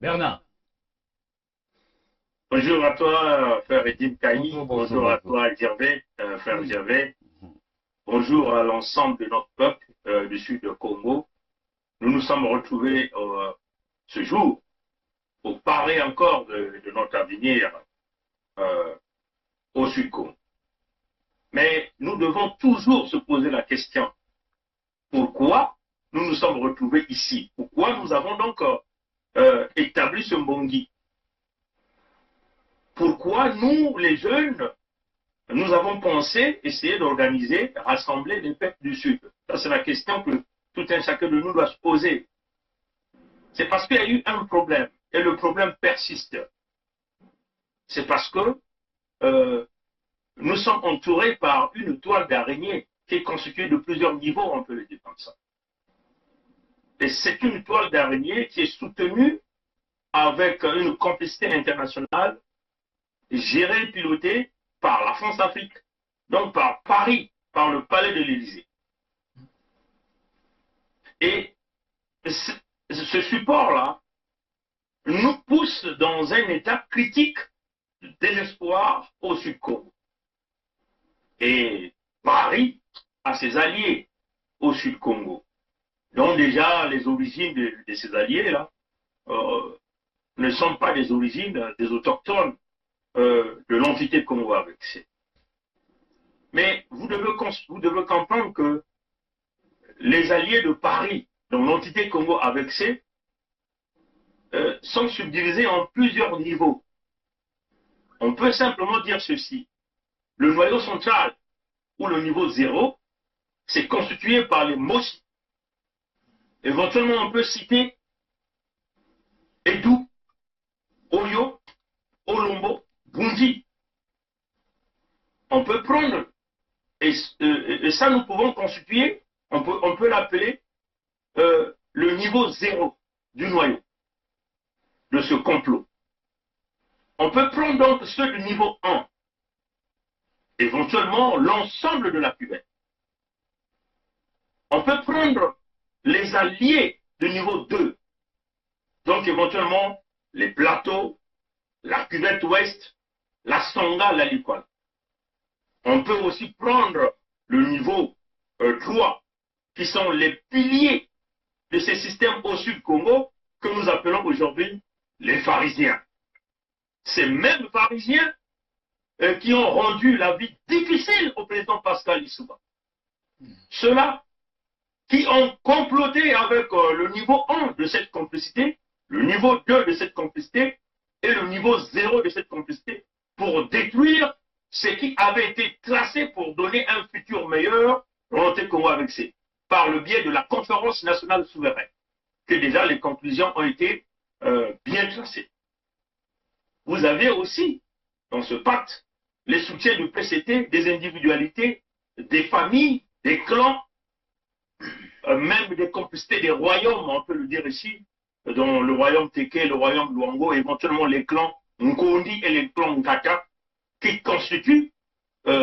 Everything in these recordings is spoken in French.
Bernard, Bonjour à toi, frère Edim Kaï. bonjour, bonjour, Bonjour à bonjour. toi, Gervais, frère Oui. Gervais. Bonjour à l'ensemble de notre peuple du sud du Congo. Nous nous sommes retrouvés ce jour pour parler encore de notre avenir euh, au sud Congo. Mais nous devons toujours se poser la question, pourquoi nous nous sommes retrouvés ici? Pourquoi nous avons donc établi ce Mbongi? Pourquoi nous, les jeunes, nous avons pensé essayer d'organiser, rassembler les peuples du Sud? Ça, c'est la question que tout un chacun de nous doit se poser. C'est parce qu'il y a eu un problème et le problème persiste. C'est parce que euh, nous sommes entourés par une toile d'araignée qui est constituée de plusieurs niveaux, on peut le dire comme ça. Et c'est une toile d'araignée qui est soutenue avec une complicité internationale gérée et pilotée par la France-Afrique, donc par Paris, par le palais de l'Élysée. Et ce support-là nous pousse dans un état critique de désespoir au Sud-Congo. Et Paris a ses alliés au Sud-Congo. Donc déjà, les origines de ces alliés-là ne sont pas des origines des autochtones de l'entité Congo avec C. Mais vous devez comprendre que les alliés de Paris, dans l'entité Congo avec C, sont subdivisés en plusieurs niveaux. On peut simplement dire ceci. Le noyau central, ou le niveau 0, c'est constitué par les Moshi. Éventuellement, on peut citer Edou, Oyo, Olombo, Bundi. On peut prendre, et ça nous pouvons constituer, on peut l'appeler le niveau 0 du noyau de ce complot. On peut prendre donc ceux du niveau 1, éventuellement l'ensemble de la cuvette. On peut prendre les alliés du niveau 2, donc éventuellement les plateaux, la cuvette ouest, la Songa, la Likwala. On peut aussi prendre le niveau 3, qui sont les piliers de ces systèmes au sud Congo, que nous appelons aujourd'hui les pharisiens. Ces mêmes pharisiens qui ont rendu la vie difficile au président Pascal Lissouba. Ceux-là qui ont comploté avec le niveau 1 de cette complicité, le niveau 2 de cette complicité et le niveau 0 de cette complicité pour détruire ce qui avait été tracé pour donner un futur meilleur dans le Congo avec C, par le biais de la conférence nationale souveraine, que déjà les conclusions ont été bien tracées. Vous avez aussi, dans ce pacte, les soutiens du PCT, des individualités, des familles, des clans, même des complicités des royaumes, on peut le dire ici, dont le royaume Teke, le royaume Luango, éventuellement les clans Nkondi et les clans Nkata, qui constituent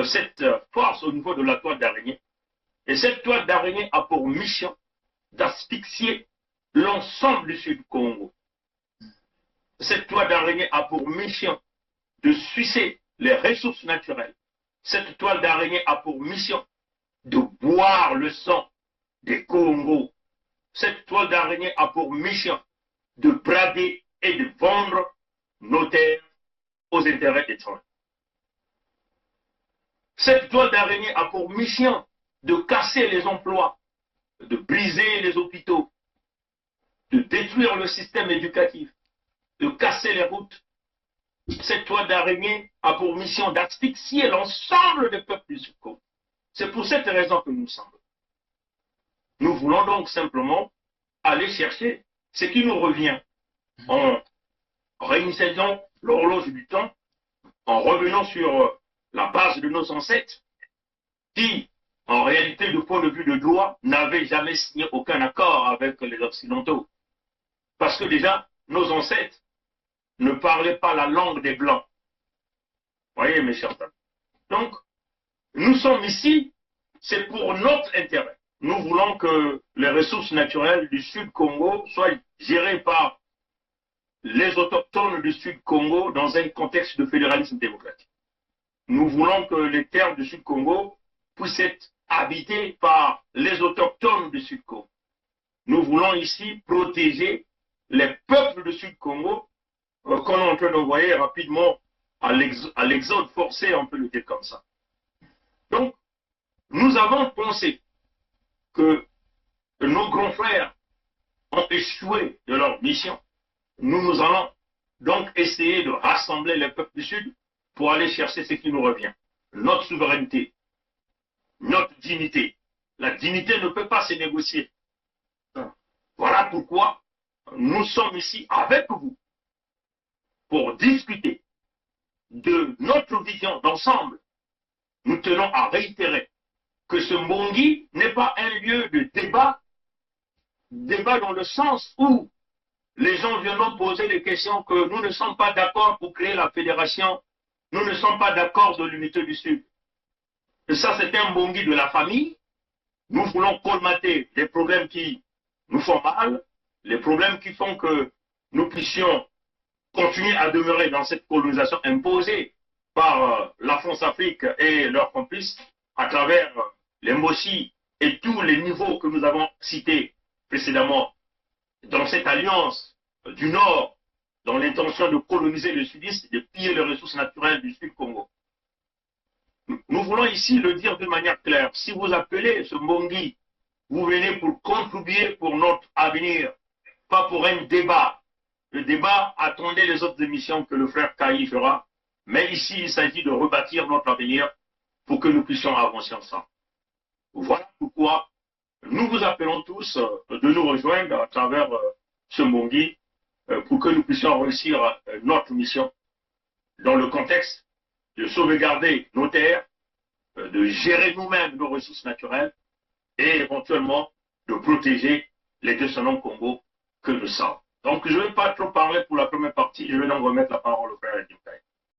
cette force au niveau de la toile d'araignée. Et cette toile d'araignée a pour mission d'asphyxier l'ensemble du Sud-Congo. Cette toile d'araignée a pour mission de sucer les ressources naturelles. Cette toile d'araignée a pour mission de boire le sang des Congos. Cette toile d'araignée a pour mission de brader et de vendre nos terres aux intérêts étrangers. Cette toile d'araignée a pour mission de casser les emplois, de briser les hôpitaux, de détruire le système éducatif, de casser les routes. Cette toile d'araignée a pour mission d'asphyxier l'ensemble des peuples du Sud-Congo. C'est pour cette raison que nous sommes. Nous voulons donc simplement aller chercher ce qui nous revient en réinitialisant l'horloge du temps, en revenant sur la base de nos ancêtres, qui, en réalité, du point de vue de droit, n'avaient jamais signé aucun accord avec les Occidentaux. Parce que déjà, nos ancêtres ne parlaient pas la langue des Blancs. Voyez, mes chers amis. Donc, nous sommes ici, c'est pour notre intérêt. Nous voulons que les ressources naturelles du Sud Congo soient gérées par les autochtones du Sud-Congo dans un contexte de fédéralisme démocratique. Nous voulons que les terres du Sud-Congo puissent être habitées par les autochtones du Sud-Congo. Nous voulons ici protéger les peuples du Sud-Congo qu'on est en train d'envoyer rapidement à l'exode forcé, on peut le dire comme ça. Donc, nous avons pensé que nos grands frères ont échoué de leur mission. Nous allons donc essayer de rassembler les peuples du Sud pour aller chercher ce qui nous revient. Notre souveraineté, notre dignité. La dignité ne peut pas se négocier. Voilà pourquoi nous sommes ici avec vous pour discuter de notre vision d'ensemble. Nous tenons à réitérer que ce Mbongi n'est pas un lieu de débat dans le sens où les gens viennent poser des questions que nous ne sommes pas d'accord pour créer la fédération, nous ne sommes pas d'accord de l'unité du Sud. Et ça, c'est un Mbongi de la famille. Nous voulons colmater les problèmes qui nous font mal, les problèmes qui font que nous puissions continuer à demeurer dans cette colonisation imposée par la France-Afrique et leurs complices à travers les Mossi et tous les niveaux que nous avons cités précédemment dans cette alliance du Nord, dans l'intention de coloniser le Sud-Est, de piller les ressources naturelles du Sud-Congo. Nous voulons ici le dire de manière claire. Si vous appelez ce Mbongi, vous venez pour contribuer pour notre avenir, pas pour un débat. Le débat, attendez les autres émissions que le frère Kaï fera. Mais ici, il s'agit de rebâtir notre avenir pour que nous puissions avancer ensemble. Voilà pourquoi nous vous appelons tous de nous rejoindre à travers ce Mbongi pour que nous puissions réussir notre mission dans le contexte de sauvegarder nos terres, de gérer nous-mêmes nos ressources naturelles et éventuellement de protéger les descendants Congo que nous sommes. Donc je ne vais pas trop parler pour la première partie, je vais donc remettre la parole au frère Edmond.